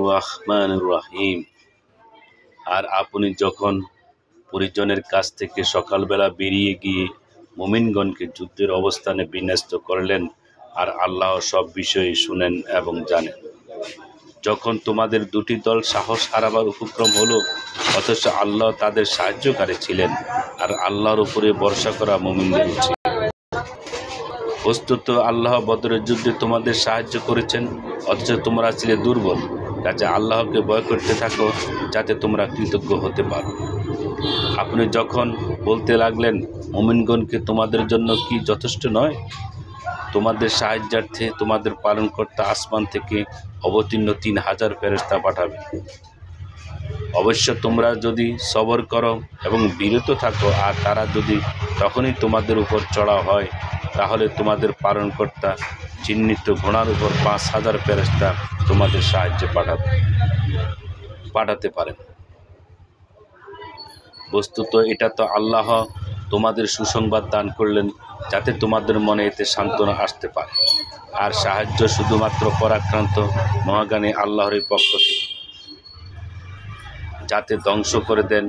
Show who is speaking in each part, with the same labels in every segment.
Speaker 1: রহমানির রহিম। আর আপনি যখন পরিজনের কাছ থেকে সকালবেলা বেরিয়ে গিয়ে মুমিনগণকে যুদ্ধের অবস্থানে বিন্যস্ত করলেন, আর আল্লাহ সব বিষয়ে শুনেন এবং জানেন। যখন তোমাদের দুটি দল সাহস হারাবার উপক্রম হলো, অথচ আল্লাহ তাদের সাহায্যকারী ছিলেন, আর আল্লাহর উপরে ভরসা করা মুমিনদের উচিত। বস্তুত আল্লাহ বদরের যুদ্ধে তোমাদের সাহায্য করেছেন, অথচ তোমরা ছিলে দুর্বল। কাজে আল্লাহকে ভয় করতে থাকো, যাতে তোমরা কৃতজ্ঞ হতে পারো। আপনি যখন বলতে লাগলেন, মুমিনগণকে তোমাদের জন্য কি যথেষ্ট নয়? তোমাদের সাহায্যার্থে তোমাদের পালনকর্তা আসমান থেকে অবতীর্ণ 3000 ফেরেশতা পাঠাবে। অবশ্য তোমরা যদি সবর করো এবং বিরত থাকো, আর তারা যদি তখনই তোমাদের উপর চড়া হয়, তাহলে তোমাদের পালনকর্তা চিহ্নিত ঘোড়ার উপর 5000 ফেরেশতা তোমাদের সাহায্যে পাঠাতে পারেন। বস্তুত এটা তো আল্লাহ তোমাদের সুসংবাদ দান করলেন, যাতে তোমাদের মনে এতে সান্ত্বনা আসতে পারে। আর সাহায্য শুধুমাত্র পরাক্রান্ত মহাজ্ঞানী আল্লাহর পক্ষ থেকে, যাতে ধ্বংস করে দেন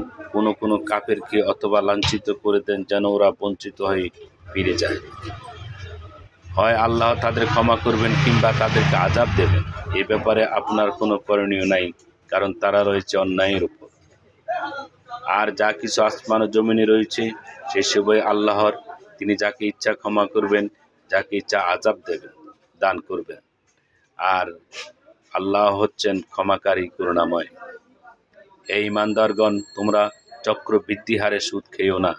Speaker 1: কোনো কাফেরকে, অথবা লাঞ্ছিত করে দেন যেন ওরা বঞ্চিত হয়ে ফিরে যায়। হয় আল্লাহ তাদের ক্ষমা করবেন, কিংবা তাদেরকে আযাব দেবেন। এ ব্যাপারে আপনার কোনো করণীয় নাই, কারণ তারা রয়েছে অন্যায়ের উপর। আর যা কিছু আসমান ও জমিনে রয়েছে সেসবই আল্লাহর। তিনি যাকে ইচ্ছা ক্ষমা করবেন, যাকে ইচ্ছা আযাব দেবেন, দান করবেন। আর আল্লাহ হচ্ছেন ক্ষমাকারী, করুণাময়। এই ইমানদারগণ, তোমরা চক্রবৃদ্ধি হারে সুদ খেয়েও না,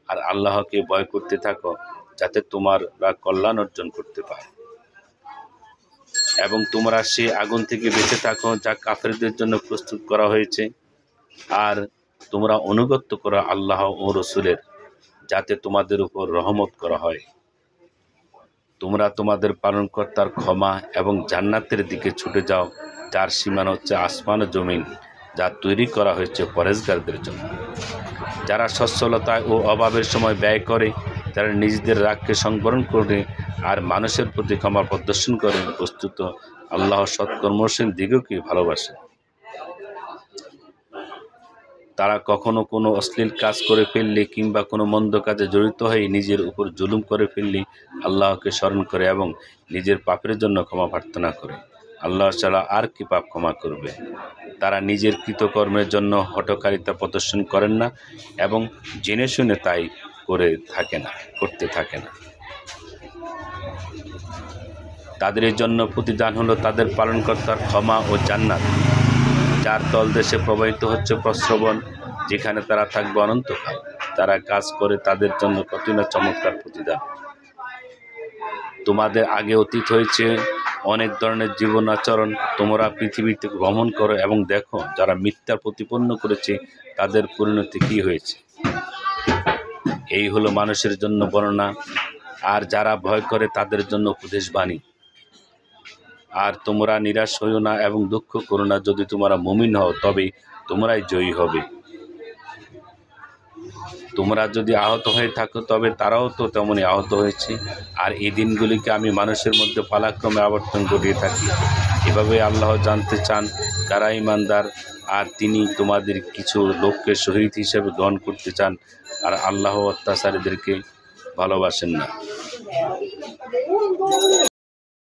Speaker 1: আর আল্লাহকে ভয় করতে থাকো, যাতে তোমরা কল্যাণ অর্জন করতে পারো। এবং তোমরা সে আগুন থেকে বেঁচে থাকো যা কাফেরদের জন্য প্রস্তুত করা হয়েছে। আর তোমরা অনুগত্য করো আল্লাহ ও রসুলের, যাতে তোমাদের উপর রহমত করা হয়। তোমরা তোমাদের পালনকর্তার ক্ষমা এবং জান্নাতের দিকে ছুটে যাও, যার সীমানা হচ্ছে আসমান ও জমিন, যা তৈরি করা হয়েছে পরেজগারদের জন্য। যারা সচ্ছলতায় ও অভাবের সময় ব্যয় করে, যারা নিজেদের রাগকে সংবরণ করে, আর মানুষের প্রতি ক্ষমা প্রদর্শন করে, বস্তুত আল্লাহ সৎকর্মশীল দিগকে ভালোবাসে। তারা কখনো কোনো অশ্লীল কাজ করে ফেললে, কিংবা কোনো মন্দ কাজে জড়িত হয়ে নিজের উপর জুলুম করে ফেললে আল্লাহকে স্মরণ করে এবং নিজের পাপের জন্য ক্ষমা প্রার্থনা করে। আল্লাহ ছাড়া আর কি পাপ ক্ষমা করবে? তারা নিজের কৃতকর্মের জন্য হঠকারিতা প্রদর্শন করেন না, এবং জেনে শুনে তাই করতে থাকে না। তাদের জন্য প্রতিদান হলো তাদের পালনকর্তার ক্ষমা ও জান্নাত, যার তলদেশে প্রবাহিত হচ্ছে প্রস্রবণ, যেখানে তারা থাকবে অনন্তকাল। তারা কাজ করে তাদের জন্য কতই না চমৎকার প্রতিদান। তোমাদের আগে অতীত হয়েছে অনেক ধরনের জীবন আচরণ। তোমরা পৃথিবীতে ভ্রমণ করো এবং দেখো, যারা মিথ্যা প্রতিপন্ন করেছে তাদের পরিণতি কী হয়েছে। এই হলো মানুষের জন্য বর্ণনা, আর যারা ভয় করে তাদের জন্য উপদেশ বাণী। আর তোমরা নিরাশ হইও না এবং দুঃখ করো না। যদি তোমরা মুমিন হও, তবে তোমরাই জয়ী হবে। তোমরা যদি আহত হয়ে থাকো, তবে তারাও তো তেমনই আহত হয়েছে। আর এই দিনগুলিকে আমি মানুষের মধ্যে পালাক্রমে আবর্তন ঘটিয়ে থাকি। এভাবে আল্লাহ জানতে চান কারা ইমানদার, আর তিনি তোমাদের কিছু লোককে শহীদ হিসেবে গ্রহণ করতে চান। আর আল্লাহ অত্যাচারীদেরকে ভালোবাসেন না।